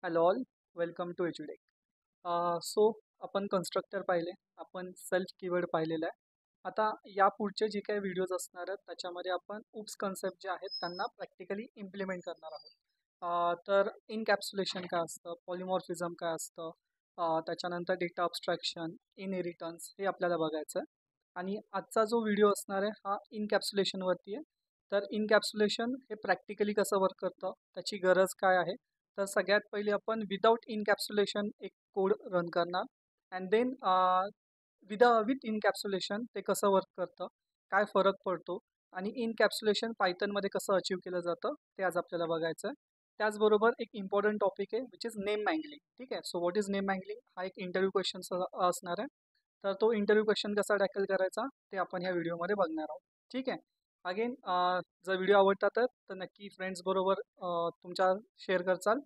Hello all, welcome to एज्युडेक. So आपण constructor पाहिले, आपण सेल्फ कीवर्ड पाहिलेला आहे. आता या पुढचे जे काही व्हिडिओज असणार आहेत त्याच्यामध्ये आपण उप्स कन्सेप्ट जे आहेत त्यांना प्रॅक्टिकली इम्प्लिमेंट करणार आहोत. तर इनकॅप्सुलेशन काय असतं, पॉलिमॉर्फिझम काय असतं, त्याच्यानंतर डेटा अब्स्ट्रॅक्शन, इनहेरिटन्स हे आपल्याला बघायचं आहे. आणि आजचा जो व्हिडिओ असणार आहे हा इनकॅप्सुलेशनवरती आहे. तर इनकॅप्सुलेशन हे प्रॅक्टिकली कसं वर्क करतं, त्याची गरज काय आहे. तर सगळ्यात पहिले आपण विदाउट इनकॅप्सुलेशन एक कोड रन करणार अँड देन विथ इनकॅप्सुलेशन ते कसं वर्क करतं, काय फरक पडतो आणि इनकॅप्सुलेशन पायथनमध्ये कसं अचीव केलं जातं ते आज आपल्याला बघायचं आहे. त्याचबरोबर एक इम्पॉर्टंट टॉपिक आहे विच इज नेम मँगलिंग. ठीक आहे, सो व्हॉट इज नेम मँगलिंग हा एक इंटरव्ह्यू क्वेश्चन असणार आहे. तर तो इंटरव्ह्यू क्वेश्चन कसा टॅकल करायचा ते आपण ह्या व्हिडिओमध्ये बघणार आहोत. ठीक आहे. अगेन जर व्हिडिओ आवडतात तर नक्की फ्रेंड्स बरोबर तुमच्या शेअर करचाल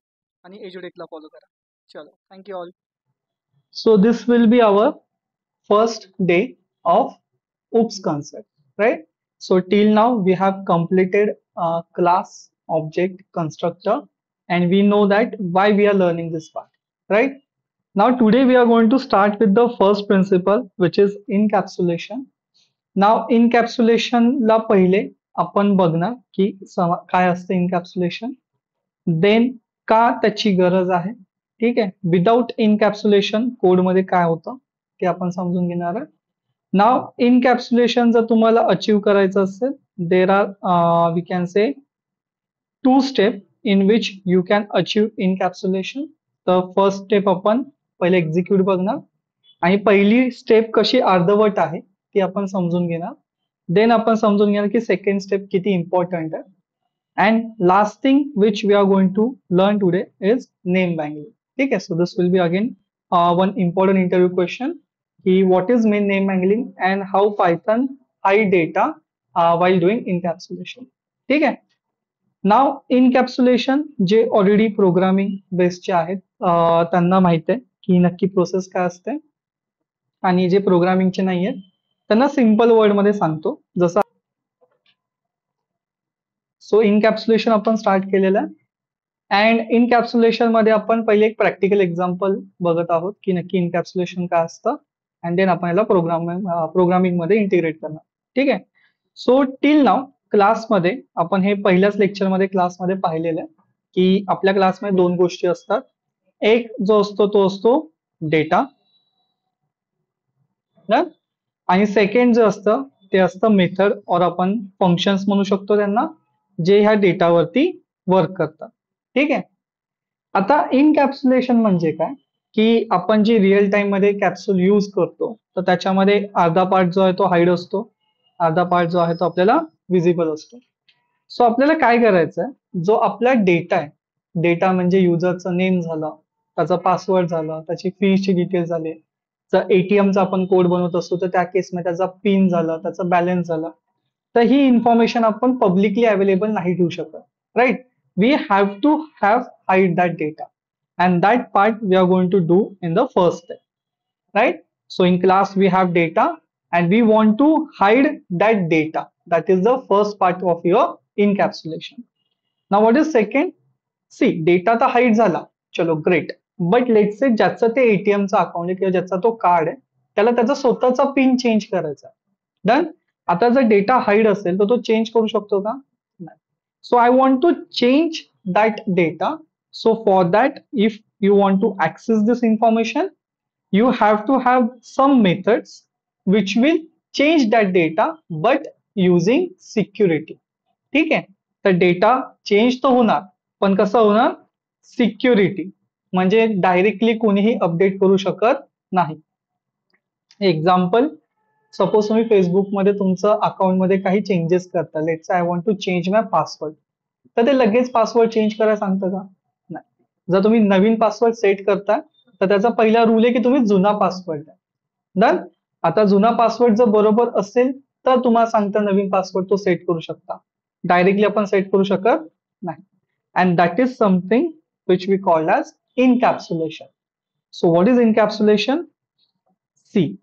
आणि एज्युडेकला फॉलो करा. चलो, thank you all. So this will be our first day of OOPS concept, right? So till now we have completed class object constructor and we know that why we are learning this part, right? Now today we are going to start with the first principle which is encapsulation. Now encapsulation ला पहिले आपण बघणार की काय असतं encapsulation, then का त्याची गरज आहे. ठीक आहे, विदाउट इनकॅप्सुलेशन कोडमध्ये काय होतं ते आपण समजून घेणार आहे. नाव इनकॅप्सुलेशन जर तुम्हाला अचीव करायचं असेल, there are we can say two step in which you can achieve encapsulation. तर फर्स्ट स्टेप आपण पहिले एक्झिक्यूट बघणार आणि पहिली स्टेप कशी अर्धवट आहे ती आपण समजून घेणार. देन आपण समजून घेणार की सेकंड स्टेप किती इम्पॉर्टंट आहे. And last thing which we are going to learn today is name wrangling. Okay, so this will be again one important interview question. What is main name wrangling and how Python hide data while doing encapsulation. ठीक आहे. नाव इनकॅप्सुलेशन जे already programming बेसचे आहेत त्यांना माहित आहे की नक्की process काय असते, आणि जे प्रोग्रामिंगचे नाही आहेत त्यांना सिंपल वर्ड मध्ये सांगतो. जसं सो इनकॅप्सुलेशन आपण स्टार्ट केलेलं आहे अँड इनकॅप्सुलेशन मध्ये आपण पहिले एक प्रॅक्टिकल एक्झाम्पल बघत आहोत की नक्की इनकॅप्सुलेशन काय असतं अँड देन आपण याला प्रोग्रामिंग मध्ये इंटिग्रेट करणार. ठीक आहे. सो टिल नाव क्लासमध्ये आपण हे पहिल्याच लेक्चरमध्ये क्लासमध्ये पाहिलेलं आहे की आपल्या क्लासमध्ये दोन गोष्टी असतात. एक जो असतो तो असतो डेटा आणि सेकंड जे असतं ते असतं मेथड और आपण फंक्शन्स म्हणू शकतो त्यांना, जे ह्या डेटावरती वर्क करतात. ठीक आहे. आता इनकॅप्सुलेशन म्हणजे काय की आपण जे रिअल टाइम मध्ये कॅप्सूल यूज करतो तर त्याच्यामध्ये अर्धा पार्ट जो आहे तो हाईड असतो, अर्धा पार्ट जो आहे तो आपल्याला विजिबल असतो. सो आपल्याला काय करायचं आहे, जो आपला डेटा आहे, डेटा म्हणजे युजरचं नेम झालं, त्याचा पासवर्ड झाला, त्याची फीची डिटेल झाले, जर एटीएमचा आपण कोड बनवत असतो तर त्या केसमध्ये त्याचा पिन झाला, त्याचा बॅलन्स झाला, तर ही इन्फॉर्मेशन आपण पब्लिकली अवेलेबल नाही ठेवू शकत, right. We have to have hide that data and that part we are going to do in the first step, right? So in class we have data and we want to hide that data. That is the first part of your encapsulation. Now what is second? See, data तर hide झाला, चलो great, but let's say ज्याचं ते एटीएमचं account आहे किंवा ज्याचा तो card आहे त्याला त्याचा स्वतःचा पिन चेंज करायचा. डन. आता जर डेटा हाईड असेल तर तो चेंज करू शकतो का? नाही. So I want to change that data. So for that, if you want to access this information, you have to have some methods which will change that data but using security. ठीक आहे. तर data change तर होणार, पण कसं होणार? Security, म्हणजे directly कोणीही अपडेट करू शकत नाही. एक्झाम्पल, सपोज तुम्ही फेसबुकमध्ये तुमचं अकाउंटमध्ये काही चेंजेस करता, let's I want to change my password, तर ते लगेच पासवर्ड चेंज करायला सांगतं का? नाही. जर तुम्ही नवीन पासवर्ड सेट करता तर त्याचा पहिला रूल आहे की तुम्ही जुना पासवर्ड द्या. डन. आता जुना पासवर्ड जर बरोबर असेल तर तुम्हाला सांगता नवीन पासवर्ड तो सेट करू शकता, डायरेक्टली आपण सेट करू शकत नाही. And that is something which we called as encapsulation. So what is encapsulation? See,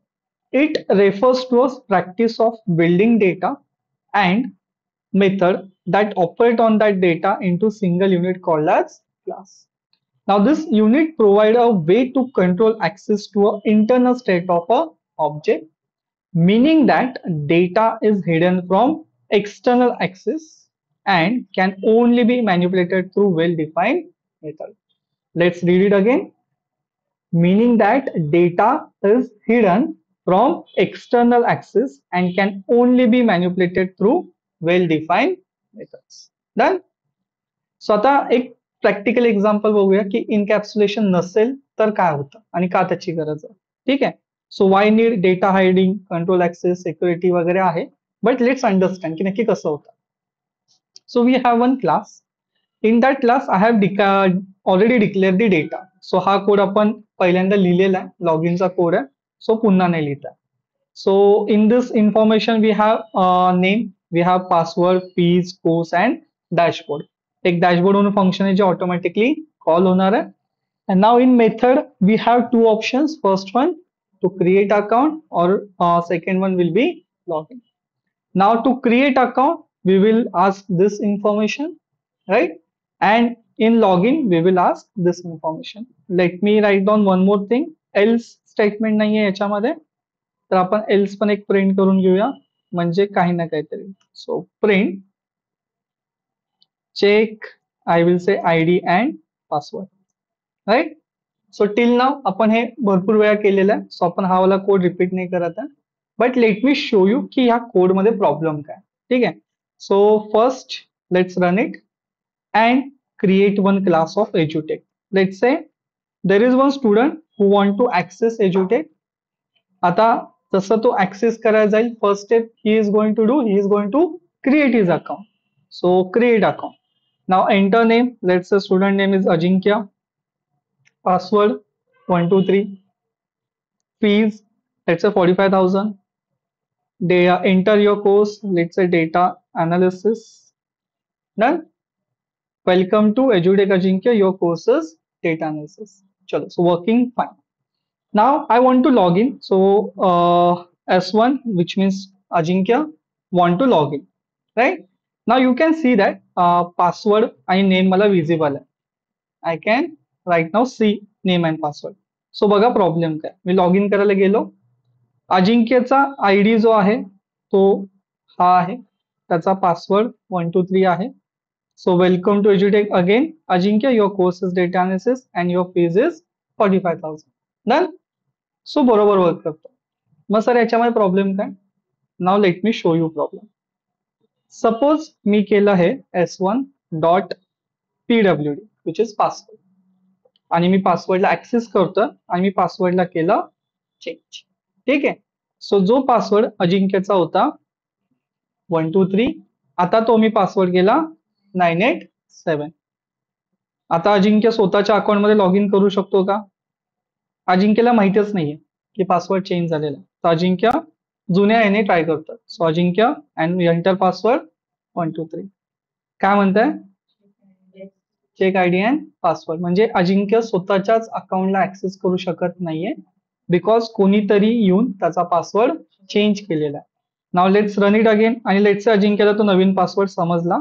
it refers to a practice of building data and method that operate on that data into single unit called as class. Now this unit provide a way to control access to an internal state of a object, meaning that data is hidden from external access and can only be manipulated through well-defined method. Let's read it again. Meaning that data is hidden from external access and can only be manipulated through well-defined methods. Done? So आता एक practical example बघूया की इनकॅप्सुलेशन नसेल तर काय होतं आणि का त्याची गरज आहे. ठीक आहे. So why need data hiding, control access, security वगैरे आहे. बट लेट्स अंडरस्टँड की नक्की कसं होतं. So we have one class. In that class I have already declare the data. So हा कोड आपण पहिल्यांदा लिहिलेला आहे, लॉग इनचा कोड आहे. सो पुन्हा नाही लिहिता. So in this information we have name, we have password, fees, course and dashboard. एक डॅशबोर्ड म्हणून फंक्शन आहे जे ऑटोमॅटिकली कॉल होणार आहे. And now in method we have two options. First one to create account or second one will be login. Now to create account we will ask this information, right? And in login we will ask this information. Let me write down one more thing. Else statement नाहीये याच्यामध्ये, तर आपण else पण एक print करून घेऊया म्हणजे काही ना काहीतरी. So print check, I will say ID and password, right? So till नाव आपण हे भरपूर वेळा केलेलं आहे. सो आपण हा वाला कोड रिपीट नाही करत आहे. But let me show you की ह्या कोड मध्ये प्रॉब्लेम काय. ठीक आहे. So first let's run it and create one class of एज्युटेक. Let's say there is one student who want to access एज्युटेक. आता जसं तो ऍक्सेस करायला जाईल, first step he is going to do, he is going to create his account. So create account. Now enter name. Let's say student name is Ajinkya. Password 123. Fees, let's say 45,000. Enter your course, let's say data analysis. Done. Welcome to EduTech Ajinkya. Your course is data analysis. Chalo, so working fine. Now I want to log in. So S1, which means Ajinkya, want to log in, right? Now you can see that password and name मला visible आहे. I can write नाव see name and password. So बघा problem काय. मी log in करायला गेलो. अजिंक्यचा ID जो आहे तो हा आहे, त्याचा पासवर्ड 123 आहे. सो वेलकम टू एज्युटेक again Ajinkya, your course is data analysis and your fees is 45,000. Done. So बरोबर वर्क करतो. मग सर याच्यामध्ये प्रॉब्लेम काय. Now let me show you problem. Suppose मी केलं हे S1 dot PWD which is password आणि मी पासवर्डला ऍक्सेस करतोय आणि मी पासवर्डला केलं चेंज. ठीक आहे. सो जो पासवर्ड अजिंक्यचा होता 123, आता तो मी पासवर्ड केला 987. आता अजिंक्य स्वतःच्या अकाउंट मध्ये लॉग इन करू शकतो का. अजिंक्यला माहितीच नाहीये की पासवर्ड चेंज झालेला. तर अजिंक्य जुन्या याने ट्राय करतात. So Ajinkya and enter password 123. काय म्हणताय. Check ID and password. म्हणजे अजिंक्य स्वतःच्याच अकाउंटला ऍक्सेस करू शकत नाहीये बिकॉज कोणीतरी येऊन त्याचा पासवर्ड चेंज केलेला आहे. Now let's run it again आणि लेट्स से अजिंक्यला तो नवीन पासवर्ड समजला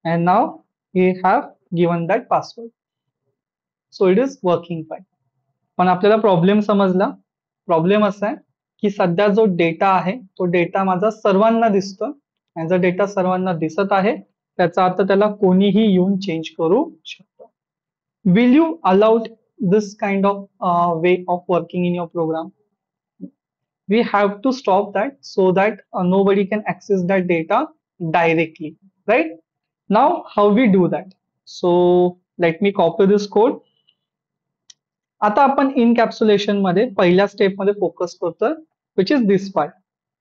and now he have given that password. So it is working fine. पण आपल्याला प्रॉब्लेम समजला. प्रॉब्लेम असा आहे की सध्या जो डेटा आहे तो डेटा माझा सर्वांना दिसतो आणि जर डेटा सर्वांना दिसत आहे त्याचा अर्थ त्याला कोणीही येऊन चेंज करू शकतो. Will you allowed this kind of way of working in your program. We have to stop that so that nobody can access that data directly, right? Now how we do that. So let me copy this code. आता आपण इनकॅप्सुलेशन मध्ये पहिल्या step मध्ये focus करतोय which is this part.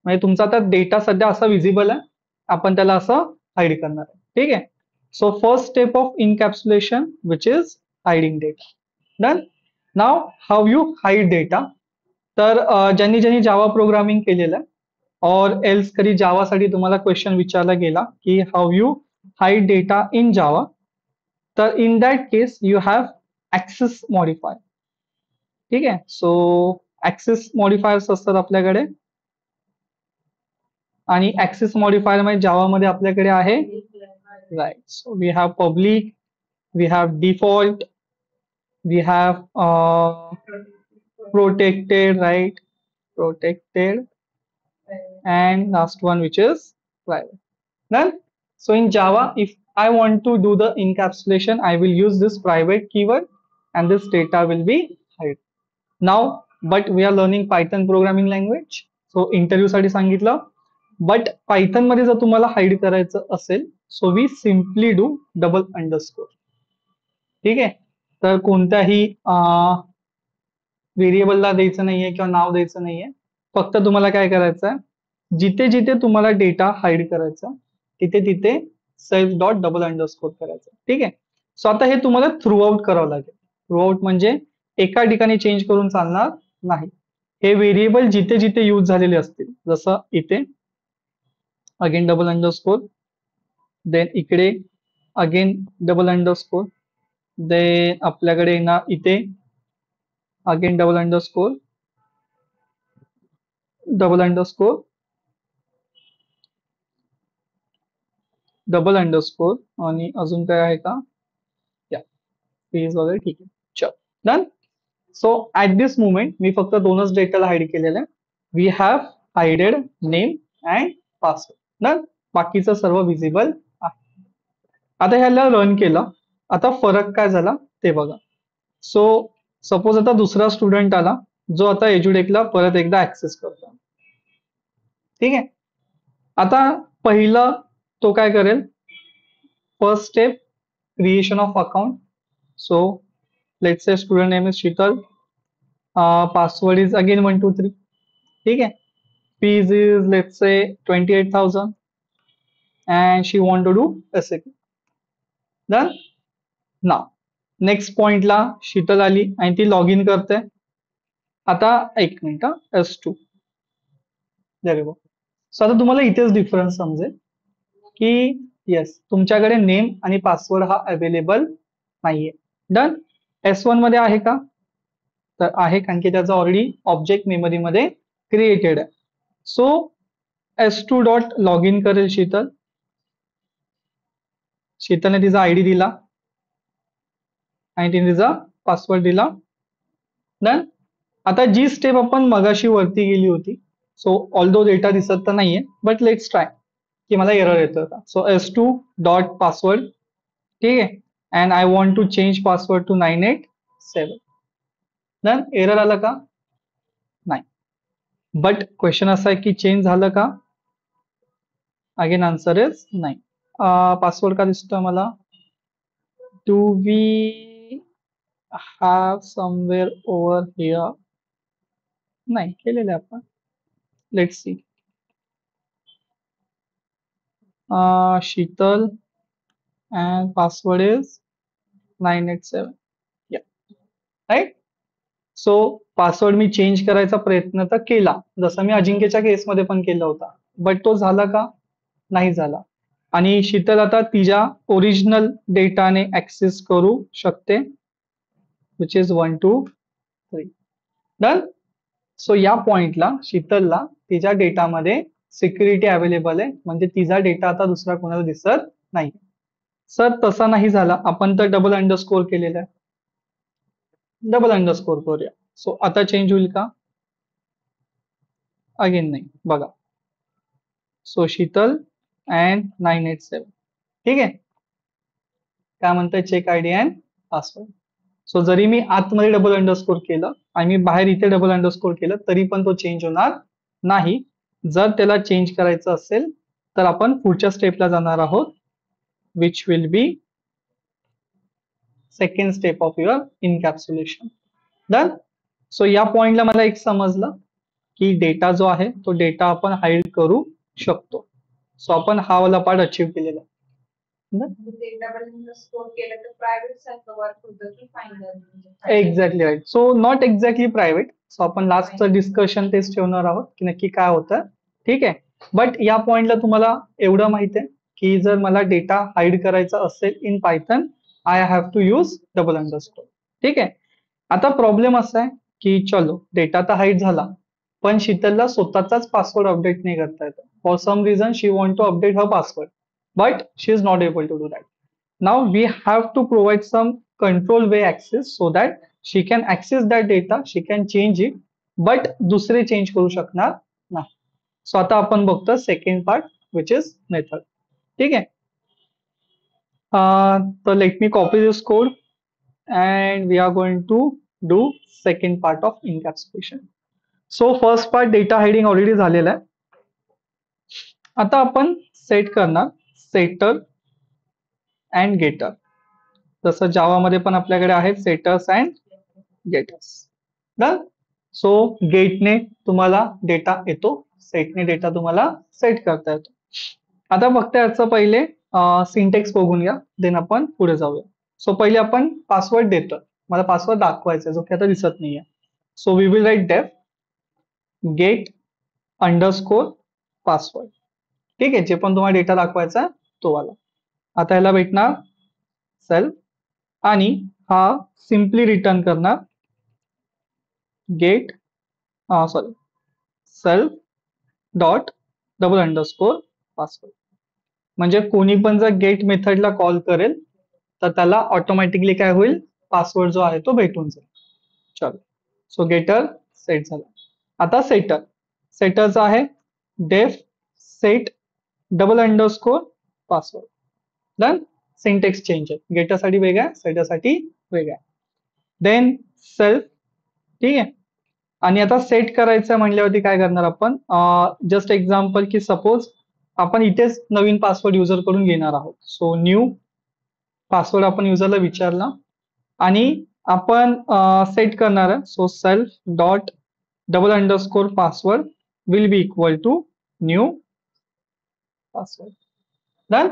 म्हणजे तुमचा आता data सध्या असा विजिबल आहे, आपण त्याला असं हाईड करणार आहे. ठीक आहे. So first step of encapsulation which is hiding data. Done. Now how you hide data. तर ज्यांनी ज्यांनी जावा प्रोग्रामिंग केलेलं आहे और एल्स कधी जावासाठी तुम्हाला क्वेश्चन विचारला गेला की how you hide data in Java, तर in that case you have access modifier. ठीक आहे. सो ऍक्सेस मॉडिफायर्स असतात आपल्याकडे आणि ऍक्सेस मॉडिफायर मध्ये जावामध्ये आपल्याकडे आहे right. So we have public, we have default, we have protected, right? Protected, and last one which is private. Done. So in Java, if I want to do the encapsulation, I will use this private keyword and this data will be hide. Now, but we are learning Python programming language. So interview साठी सांगितलं, but Python मध्ये जर तुम्हाला hide करायचं असेल, so we simply do double underscore. ठीक आहे. तर कोणत्याही व्हेरिएबलला द्यायचं नाहीये किंवा नाव द्यायचं नाहीये. फक्त तुम्हाला काय करायचं आहे, जिथे जिथे तुम्हाला डेटा हाईड करायचा तिथे तिथे सेल्फ डॉट डबल अंडरस्कोर करायचं. ठीक आहे. सो आता हे तुम्हाला थ्रू आउट करावं लागेल. थ्रू आउट म्हणजे एका ठिकाणी चेंज करून चालणार नाही. हे व्हेरिएबल जिथे जिथे यूज झालेले असतील, जसं इथे अगेन डबल अंडरस्कोर, देन इकडे अगेन डबल अंडरस्कोर, देन आपल्याकडे येणार इथे again double underscore, double underscore, double underscore, आणि अजून काय आहे का, या पेज वगैरे. ठीक आहे. चल done. So at this moment मी फक्त दोनच डेटाला हाईड केलेलं आहे. We have hided name and password. Done. बाकीचं सर्व विजिबल आहे. आता ह्याला रन केलं. आता फरक काय झाला ते बघा. सो सपोज आता दुसरा स्टुडंट आला जो आता एज्युडेकला परत एकदा ऍक्सेस करतो. ठीक आहे. आता पहिलं तो काय करेल, first step creation of account. So let's say student name is Sheetal, password is again 123. ठीक है. fees is let's say 28,000 and she want to do SAP. Done. Now next पॉइंटला शीतल आली आणि ती लॉग इन करते. आता एक मिनिट, S2 देर गो. So आता तुम्हाला इथेच डिफरन्स समजेल की येस तुमच्याकडे नेम आणि पासवर्ड हा अवेलेबल नाहीये. डन. S1 मध्ये आहे का, तर आहे, कारण की त्याचा ऑलरेडी ऑब्जेक्ट मेमरीमध्ये क्रिएटेड आहे. So S2 dot log in करेल शीतल. शीतलने तिचा आयडी दिला आणि तिने तिचा पासवर्ड दिला. डन. आता जी स्टेप आपण मगाशी वरती गेली होती, सो ऑल्दो डेटा दिसत तर नाहीये, बट लेट्स ट्राय की मला एरर येतोय का. So S2 dot password. ठीक आहे. And I want to change password to 987. Done. Error आला का, नाही. बट क्वेश्चन असा आहे की चेंज झालं का, अगेन आन्सर इज नाही. पासवर्ड का दिसतोय मला, do we have somewhere over here, नाही केलेलं आहे आपण. Let's see. Sheetal and password is 987. Yeah, right. So password मी चेंज करायचा प्रयत्न तर केला, जसं मी अजिंक्यच्या केसमध्ये पण केला होता, बट तो झाला का, नाही झाला. आणि शीतल आता तिच्या ओरिजिनल डेटाने ऍक्सेस करू शकते, विच इज 1 2 3. डन. सो या पॉइंटला शीतलला तिच्या डेटामध्ये सिक्युरिटी अवेलेबल आहे, म्हणजे तिचा डेटा आता दुसरा कोणाला दिसत नाही. सर तसा नाही झाला, आपण तर डबल अंडरस्कोर केलेला आहे. डबल अंडरस्कोर करूया. सो आता चेंज होईल का, अगेन नाही. बघा, सो शीतल अँड 987. ठीक आहे. काय म्हणताय, check ID and password. So जरी मी आतमध्ये डबल अंडरस्कोर केलं आणि मी बाहेर इथे डबल अंडरस्कोर केलं तरी पण तो चेंज होणार नाही. जर त्याला चेंज करायचं असेल तर आपण पुढच्या स्टेपला जाणार आहोत, which will be second step of your encapsulation. Done. So या पॉइंटला मला एक समजलं की डेटा जो आहे तो डेटा आपण हाईड करू शकतो. सो आपण हा वाला पार्ट अचीव्ह केलेला. Exactly right. So not exactly private. So आपण लास्टचं डिस्कशन तेच ठेवणार आहोत की नक्की काय होतं. ठीक आहे. बट या पॉइंटला तुम्हाला एवढं माहित आहे की जर मला डेटा हाईड करायचा असेल in Python, I have to use double underscore. ठीक आहे. आता प्रॉब्लेम असा आहे की चलो डेटा तर हाईड झाला, पण शीतलला स्वतःचाच पासवर्ड अपडेट नाही करता येत. For some reason she want to update her password, but she is not able to do that. Now we have to provide some control way access so that she can access that data, she can change it, but दुसरे change करू शकणार नाही. So आता आपण बघतो second part which is method. ठीक आहे. तर let me copy this code and we are going to do second part of encapsulation. So first part data hiding already झालेला आहे. आता आपण सेट करणार सेटर अँड गेटर. जसं जावा मध्ये पण आपल्याकडे आहेत setters and getters. Done. So गेटने तुम्हाला डेटा येतो, सेटने डेटा तुम्हाला सेट करता येतो. आता फक्त याचं पहिले सिंटेक्स बघून घ्या, देन आपण पुढे जाऊया. सो पहिले आपण पासवर्ड देतो, मला पासवर्ड दाखवायचा जो की आता दिसत नाहीये. सो वी विल राईट डेफ गेट अंडरस्कोर पासवर्ड. ठीक आहे, जे पण तुम्हाला डेटा दाखवायचा तो वाला. आता याला भेटणार सेल्फ आणि हा सिम्पली रिटर्न करणार get sorry self dot double underscore password. म्हणजे कोणी पण जर गेट मेथडला कॉल करेल तर त्याला ऑटोमॅटिकली काय होईल, पासवर्ड जो आहे तो भेटून जाईल. चलो, सो गेटर सेट झाला. आता सेटर, सेटरचा आहे def set double underscore password. Done. Syntax change आहे, गेटरसाठी वेगळा आहे, सेटरसाठी वेगळा आहे. Then self. ठीक आहे. आणि आता सेट करायचं म्हणल्यावरती काय करणार आपण, जस्ट एक्झाम्पल की सपोज आपण इथेच नवीन पासवर्ड युजर कडून घेणार आहोत. सो न्यू पासवर्ड आपण युजरला विचारला आणि आपण सेट करणार आहे. So self dot double underscore password will be equal to new password. Done.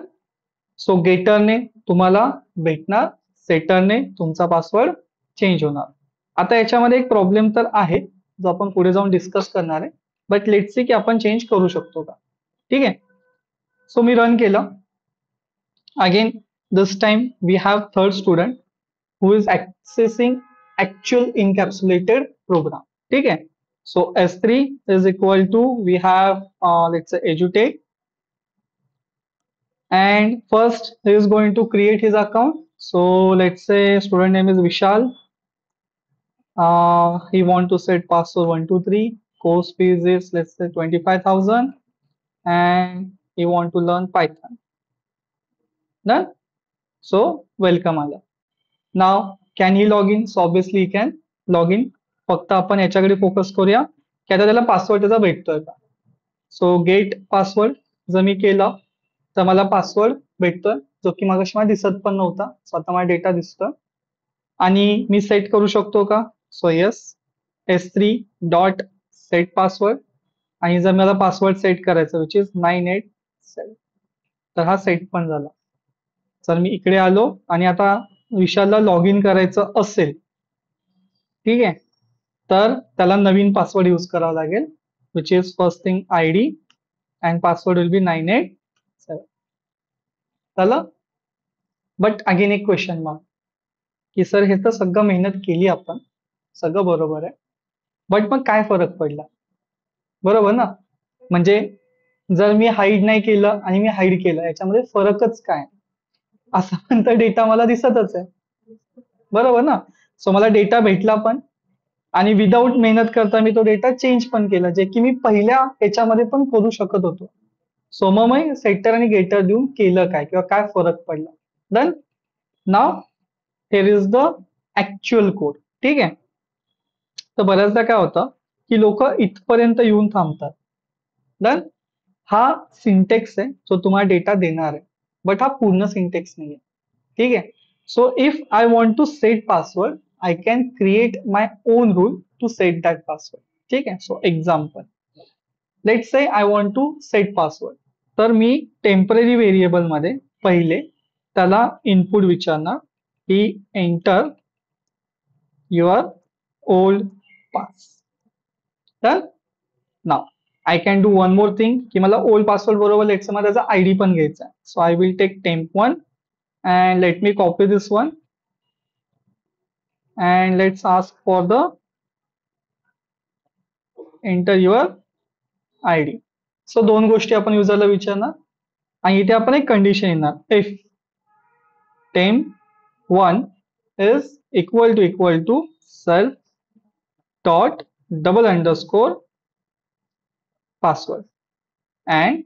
So गेटरने तुम्हाला भेटणार, सेटरने तुमचा पासवर्ड चेंज होणार. आता याच्यामध्ये एक प्रॉब्लेम तर आहे जो आपण पुढे जाऊन डिस्कस करणार आहे, बट लेट्स सी की आपण चेंज करू शकतो का. ठीक आहे. सो मी रन केलं. Again this time we have third student who is accessing actual encapsulated program. ठीक है. So S3 is equal to we have let's say edutate, and first he is going to create his account. So let's say student name is Vishal. He want to set password 123. Course fees is let's say 25,000, and he want to learn Python. Done. So welcome आला. Now can he log in? So obviously he can log in. फक्त आपण याच्याकडे focus करूया की आता त्याला password त्याचा भेटतोय का. सो गेट पासवर्ड जर मी केलं तर मला पासवर्ड भेटतोय जो की मगाशी मला दिसत पण नव्हता. सो आता मला डेटा दिसतोय आणि मी सेट करू शकतो का. So yes, S3 dot set password, आणि जर मला पासवर्ड सेट करायचा विच इज 987, तर हा सेट पण झाला. जर मी इकडे आलो आणि आता विशालला लॉग इन करायचं असेल, ठीक आहे, तर त्याला नवीन पासवर्ड यूज करावा लागेल which is first thing ID and password will बी 987. झालं. बट अगेन एक क्वेश्चन मार्क की सर हे तर सगळं मेहनत केली आपण, सगळं बरोबर आहे, बट मग काय फरक पडला. बरोबर ना. म्हणजे जर मी हाईड नाही केलं आणि मी हाईड केलं याच्यामध्ये फरकच काय, असं पण तर डेटा मला दिसतच आहे. बरोबर ना. सो मला डेटा भेटला पण आणि विदाऊट मेहनत करता मी तो डेटा चेंज पण केला, जे की मी पहिल्या याच्यामध्ये पण करू शकत होतो. सो मग मी सेटर आणि गेटर देऊन केलं काय किंवा काय फरक पडला. Done. Now hair is the actual code. ठीक आहे. तर बऱ्याचदा काय होतं की लोक इथपर्यंत येऊन थांबतात. डन. हा सिंटेक्स आहे जो तुम्हाला डेटा देणार आहे, बट हा पूर्ण सिंटेक्स नाही आहे. ठीक आहे. So if I want to set password, I can create my own rule to set that password. ठीक आहे. So example, let's say I want to set password. तर मी टेम्पररी व्हेरिएबल मध्ये पहिले त्याला इनपुट विचारणार की एंटर युअर ओल्ड पास. तर now I can do one more thing की मला ओल्ड पासवर्ड बरोबर लेट्स मला त्याचा ID पण घ्यायचा आहे. So I will take temp1 and let me copy this one and let's ask for the enter your ID. So दोन गोष्टी आपण युजरला विचारणार आणि इथे आपण एक कंडिशन येणार if temp1 is equal to self dot double underscore password, and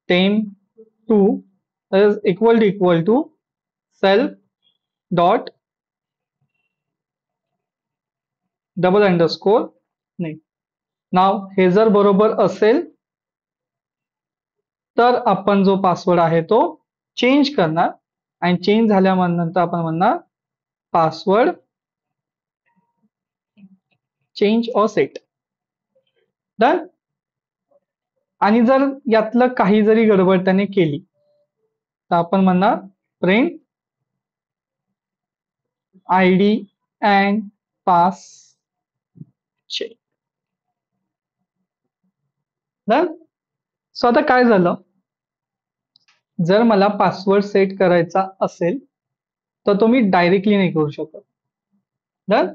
temp2 is equal to self dot double underscore name. नाव हे जर बरोबर असेल तर आपण जो पासवर्ड आहे तो चेंज करणार, आणि चेंज झाल्यानंतर आपण म्हणणार password change or set. Done. आणि जर यातलं काही जरी गडबड त्याने केली तर आपण म्हणणार print ID and pass check. Done. So आता काय झालं, जर मला पासवर्ड सेट करायचा असेल तर तो मी डायरेक्टली नाही करू शकत. डन.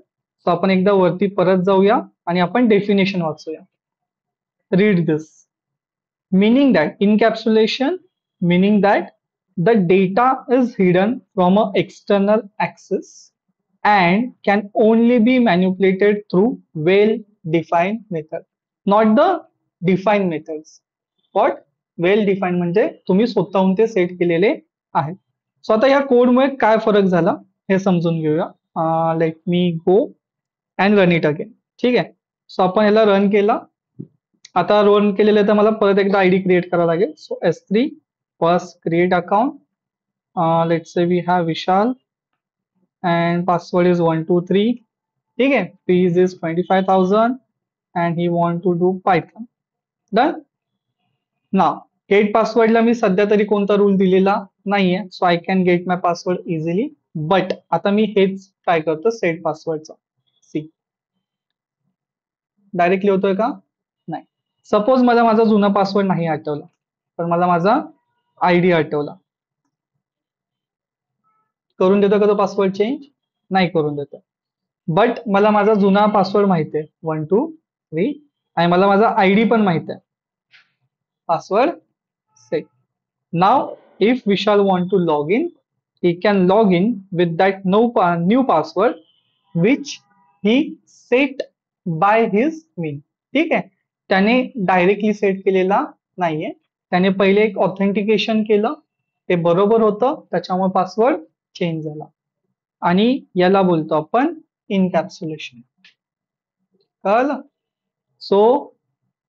सो आपण एकदा वरती परत जाऊया आणि आपण डेफिनेशन वाचूया. Read this. meaning that encapsulation, meaning that the data is hidden from an external access and can only be manipulated through well defined method, not the defined methods. What? well defined म्हणजे तुम्ही स्वतःहून ते set केलेले आहेत. So आता या कोडमुळे काय फरक झाला हे समजून घेऊया. Let me go and run it again. ठीक आहे. सो आपण याला रन केला. आता रन केलेलं तर मला परत एकदा आयडी क्रिएट करावा लागेल. So S3 first create account. Let's say we have Vishal and password is 123. ठीक है. fees is 25,000 and he want to do Python. Done. Now get password ला मी सध्या तरी कोणता रूल दिलेला नाहीये, so I can get my password easily. But आता मी हेच ट्राय करतो सेट पासवर्डचा. सी डायरेक्टली होतोय का? नाही. सपोज मला माझा जुना पासवर्ड नाही आठवला, पण मला माझा आयडी आठवला. करून देतो का तो पासवर्ड चेंज? नाही करून देतो. बट मला माझा जुना पासवर्ड माहिती आहे 1 2 3, आणि मला माझा आयडी पण माहिती आहे. Password set. Now if Vishal want to log in, he can log in with that new password which he set by his mean. ठीक आहे. त्याने डायरेक्टली सेट केलेला नाहीये, त्याने पहिले एक ऑथेंटिकेशन केलं, ते बरोबर होतं, त्याच्यामुळे पासवर्ड चेंज झाला, आणि याला बोलतो आपण इनकॅप्सुलेशन. कळलं? So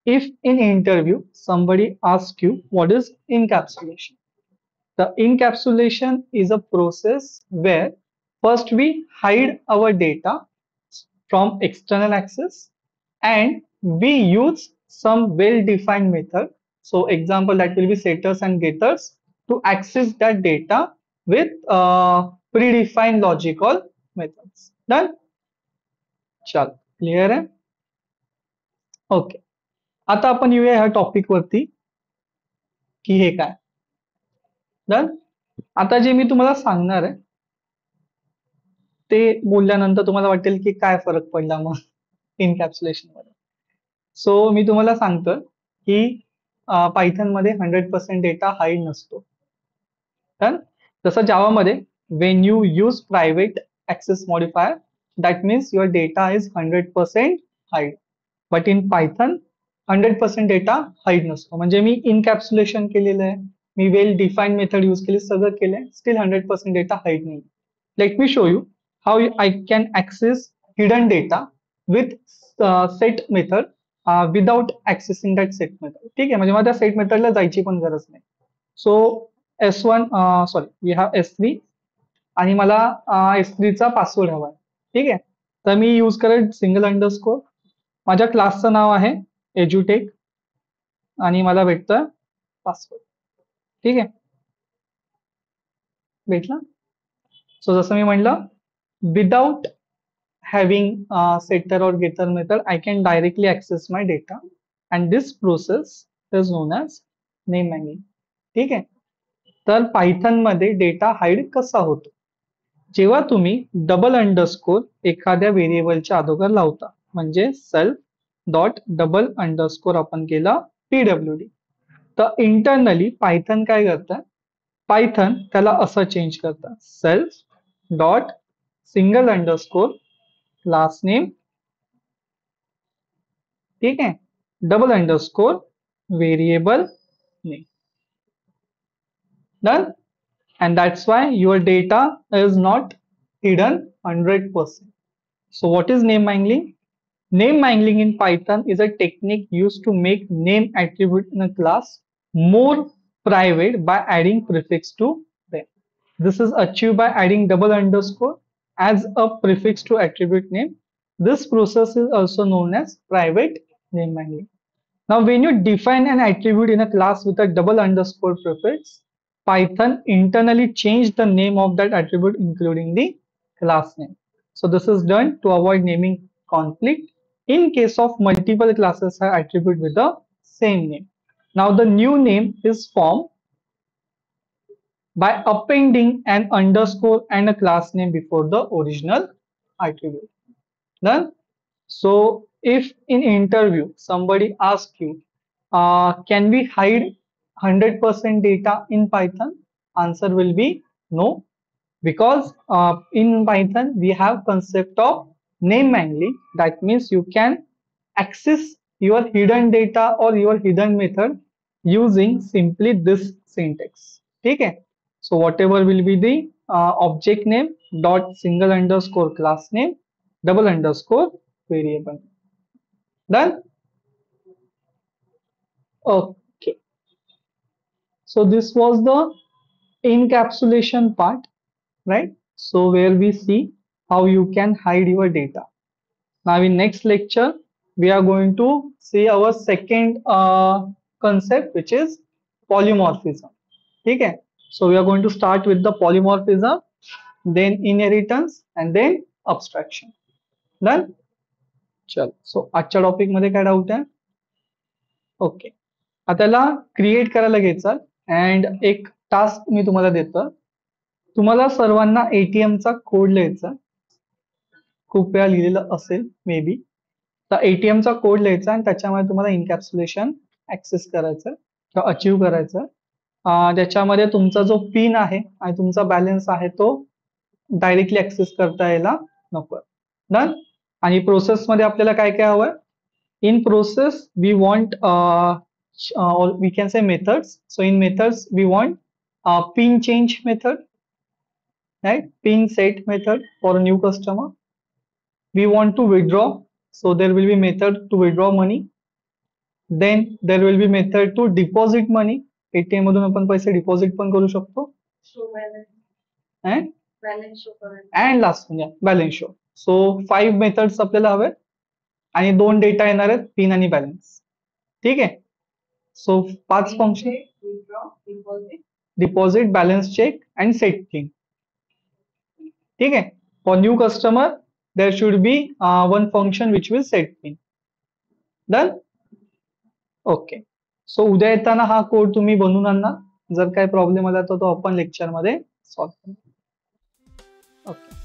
if in interview somebody asks you what is encapsulation, the encapsulation is a process where first we hide our data from external access and we use some well-defined method. So example that will be setters and getters to access that data with predefined logical methods. Done? चल clear आहे? Okay. आता आपण येऊया ह्या topic वरती की हे काय. डन. आता जे मी तुम्हाला सांगणार आहे ते बोलल्यानंतर तुम्हाला वाटेल की काय फरक पडला मग इनकॅप्सुलेशन मध्ये. सो मी तुम्हाला सांगतो की पायथन मध्ये 100% डेटा हाईड नसतो. डन. जसं जावामध्ये when you use private access modifier that means your data is 100% hide. But in Python 100% data hide नसतो. म्हणजे मी इनकॅप्सुलेशन केलेलं आहे, मी वेल डिफाईन्ड मेथड यूज केली, सगळं केलंय, स्टील 100% डेटा हाईड नाही. Let me show you how I can access hidden data with set method without accessing that set method. ठीक आहे. म्हणजे मला त्या सेट मेथडला जायची पण गरज नाही. So S1 sorry we have S3 आणि मला S3 चा पासवर्ड हवा आहे. ठीक आहे. तर मी यूज करेल सिंगल अंडरस्कोर. माझ्या क्लासचं नाव आहे एज्युटेक आणि मला भेटतं पासवर्ड. ठीक आहे. भेटला. सो जसं मी म्हटलं, without having setter or getter method I can directly access my data and this process is known as name hanging. ठीक आहे. तर पायथन मध्ये डेटा हाईड कसा होतो? जेव्हा तुम्ही डबल अंडरस्कोर एखाद्या व्हेरिएबलच्या अगोदर लावता, म्हणजे सेल्फ डॉट डबल अंडरस्कोर आपण केला PWD, तर इंटरनली पायथन काय करतं, पायथन त्याला असं चेंज करतं self dot single underscore class name, ठीक है, double underscore variable name. Done. And that's why your data is not hidden 100%. So what is name mangling? Name mangling in Python is a technique used to make name attribute in a class more private by adding prefix to them. This is achieved by adding double underscore as a prefix to attribute name. This process is also known as private name mangling. Now, when you define an attribute in a class with a double underscore prefix, Python internally changed the name of that attribute, including the class name. So this is done to avoid naming conflict in case of multiple classes have attribute with the same name. Now the new name is formed by appending an underscore and a class name before the original attribute. Done. So if in interview somebody asks you, can we hide 100% data in Python? Answer will be no, because in Python we have concept of name mangling. That means you can access your hidden data or your hidden method using simply this syntax. Okay. So whatever will be the object name dot single underscore class name double underscore variable. Done. Okay. So this was the encapsulation part, right? So where we see how you can hide your data. Now in next lecture, we are going to see our second concept, which is polymorphism. Okay. So we are going to start with the polymorphism, then inheritance, and then abstraction. Done. चल. So आजच्या topic मध्ये काय doubt आहे? Okay. आता त्याला create करायला घ्यायचा and एक टास्क मी तुम्हाला देतो. तुम्हाला सर्वांना एटीएमचा कोड लिहायचा. खूप वेळा लिहिलेलं असेल मे बी. तर एटीएमचा कोड लिहायचा आणि त्याच्यामध्ये तुम्हाला इनकॅप्सुलेशन ऍक्सेस करायचं किंवा अचीव करायचं. त्याच्यामध्ये तुमचा जो पिन आहे आणि तुमचा बॅलन्स आहे तो डायरेक्टली ऍक्सेस करता यायला नको. डन. आणि प्रोसेसमध्ये आपल्याला काय काय हवंय? In process, we want or we can say methods. So in methods, we want pin change method, right? Pin set method for a new customer. We want to withdraw, so there will be method to withdraw money. Then there will be method to deposit money. ATM मधून आपण पैसे deposit पण करू शकतो. And last म्हणजे balance show. So 5 methods आपल्याला हवे आणि 2 डेटा येणार आहेत, पिन आणि बॅलन्स. ठीक आहे. So 5 function, deposit, balance check and set pin. ठीक आहे. For new customer there should be one function which will set pin. Done. Okay. So उद्या येताना हा कोड तुम्ही बनवून आणा. जर काही प्रॉब्लेम आला तर तो आपण लेक्चरमध्ये सॉल्व्ह करू. ओके.